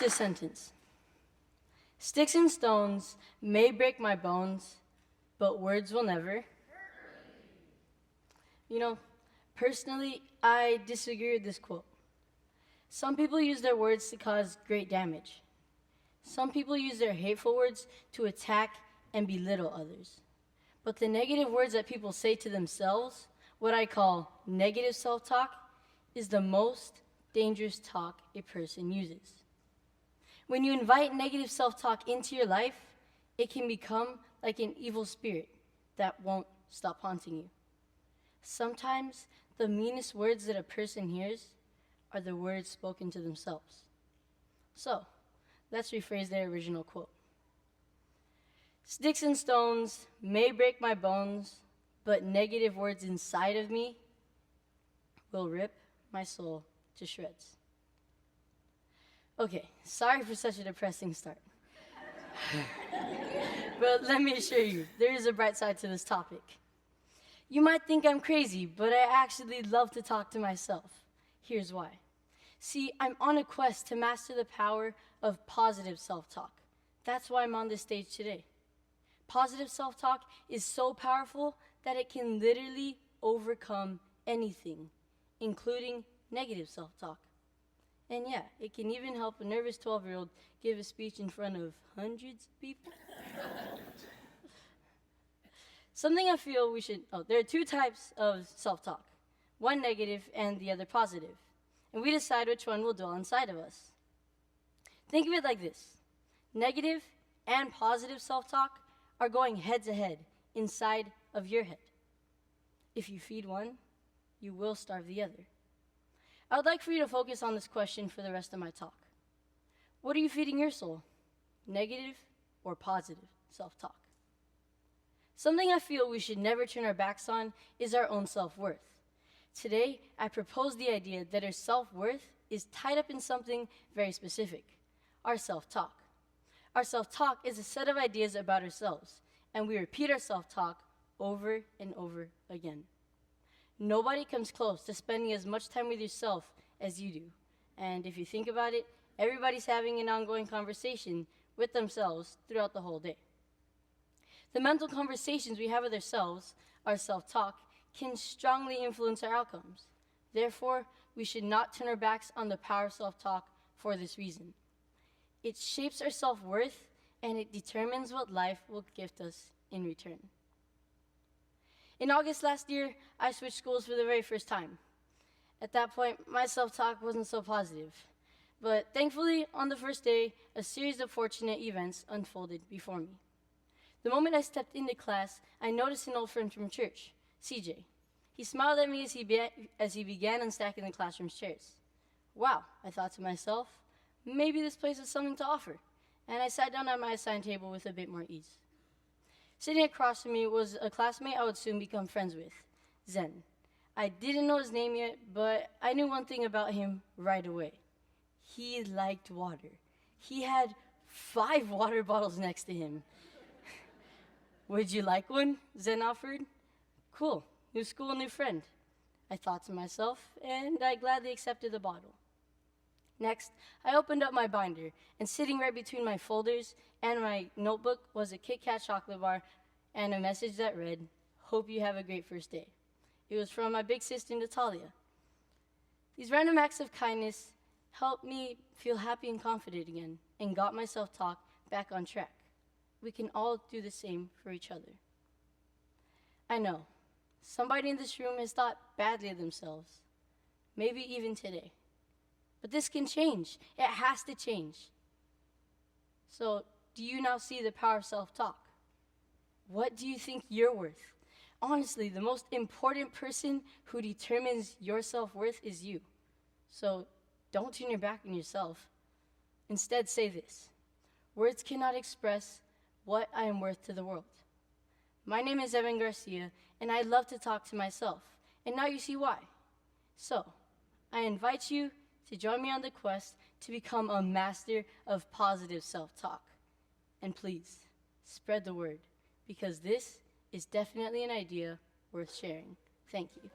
this sentence. Sticks and stones may break my bones, but words will never. Personally, I disagree with this quote. Some people use their words to cause great damage. Some people use their hateful words to attack and belittle others. But the negative words that people say to themselves, what I call negative self-talk, is the most dangerous talk a person uses. When you invite negative self-talk into your life, it can become like an evil spirit that won't stop haunting you. Sometimes the meanest words that a person hears are the words spoken to themselves. So, let's rephrase their original quote. Sticks and stones may break my bones, but negative words inside of me will rip my soul to shreds. Okay, sorry for such a depressing start. But let me assure you, there is a bright side to this topic. You might think I'm crazy, but I actually love to talk to myself. Here's why. See, I'm on a quest to master the power of positive self-talk. That's why I'm on this stage today. Positive self-talk is so powerful that it can literally overcome anything, including negative self-talk. And yeah, it can even help a nervous 12-year-old give a speech in front of hundreds of people. Something I feel we should, there are two types of self-talk, one negative and the other positive. And we decide which one will dwell inside of us. Think of it like this. Negative and positive self-talk are going head to head inside of your head. If you feed one, you will starve the other. I would like for you to focus on this question for the rest of my talk. What are you feeding your soul? Negative or positive self-talk? Something I feel we should never turn our backs on is our own self-worth. Today, I propose the idea that our self-worth is tied up in something very specific, our self-talk. Our self-talk is a set of ideas about ourselves, and we repeat our self-talk over and over again. Nobody comes close to spending as much time with yourself as you do. And if you think about it, everybody's having an ongoing conversation with themselves throughout the whole day. The mental conversations we have with ourselves, our self-talk, can strongly influence our outcomes. Therefore, we should not turn our backs on the power of self-talk for this reason. It shapes our self-worth, and it determines what life will gift us in return. In August last year, I switched schools for the very first time. At that point, my self-talk wasn't so positive. But thankfully, on the first day, a series of fortunate events unfolded before me. The moment I stepped into class, I noticed an old friend from church, CJ. He smiled at me as he began unstacking the classroom's chairs. Wow, I thought to myself, maybe this place has something to offer. And I sat down at my assigned table with a bit more ease. Sitting across from me was a classmate I would soon become friends with, Zen. I didn't know his name yet, but I knew one thing about him right away. He liked water. He had 5 water bottles next to him. Would you like one? Zen offered. Cool, new school, new friend, I thought to myself, and I gladly accepted the bottle. Next, I opened up my binder, and sitting right between my folders and my notebook was a Kit Kat chocolate bar and a message that read, "Hope you have a great first day." It was from my big sister, Natalia. These random acts of kindness helped me feel happy and confident again and got my self-talk back on track. We can all do the same for each other. I know, somebody in this room has thought badly of themselves, maybe even today. But this can change. It has to change. So, do you now see the power of self-talk? What do you think you're worth? Honestly, the most important person who determines your self-worth is you. So, don't turn your back on yourself. Instead, say this: words cannot express what I am worth to the world. My name is Garcia, and I love to talk to myself. And now you see why. So, I invite you to join me on the quest to become a master of positive self-talk. And please, spread the word, because this is definitely an idea worth sharing. Thank you.